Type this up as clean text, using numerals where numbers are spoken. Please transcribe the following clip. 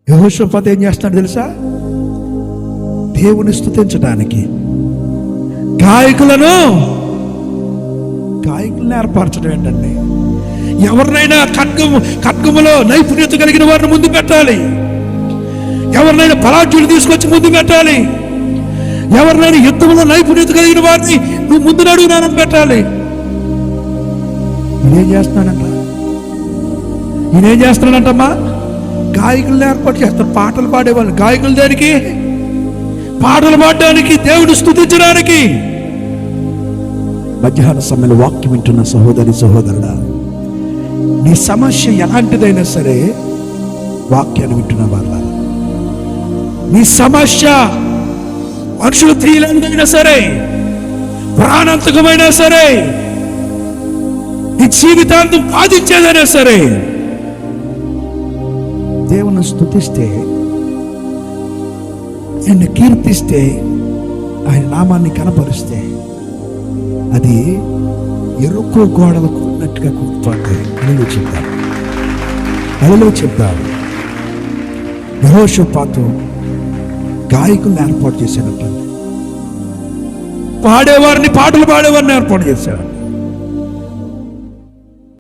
యెహోషాపాతు ఏం చేస్తున్నాడు తెలుసా? దేవుని స్తుతించడానికి గాయకులను ఏర్పరచడం ఏంటండి? ఎవరినైనా ఖడ్గములో నైపుణ్యత కలిగిన వారిని ముందు పెట్టాలి. ఎవరినైనా పరాజులు తీసుకొచ్చి ముందు పెట్టాలి. ఎవరినైనా యుద్ధంలో నైపుణ్యత కలిగిన వారిని నువ్వు ముందు నడుగునానని పెట్టాలి. ఈయనేం చేస్తున్నాడంటమ్మా? గాయకులను ఏర్పాటు చేస్తారు. పాటలు పాడేవాళ్ళు. గాయకులు దేనికి? పాటలు పాడడానికి, దేవుని స్తుతించడానికి. మధ్యాహ్న సమయంలో వాక్యం వింటున్న సహోదరి సహోదరుడా, నీ సమస్య ఎలాంటిదైనా సరే వాక్యాన్ని వింటున్న వాళ్ళ, నీ సమస్య మనుషులు తీయలేనిదైనా సరే, ప్రాణాంతకమైనా సరే, నీ జీవితాంతం బాధించేదైనా సరే, దేవుని స్తుతిస్తే, ఆయన్ని కీర్తిస్తే, ఆయన నామాన్ని కనపరిస్తే అది ఎరుకో గోడలకు ఉన్నట్టుగా కూర్చుంటాయి. అలలో చెప్తారు యెహోషాపాతు గాయకులను ఏర్పాటు చేశాడట. పాటలు పాడేవారిని ఏర్పాటు చేశాడు.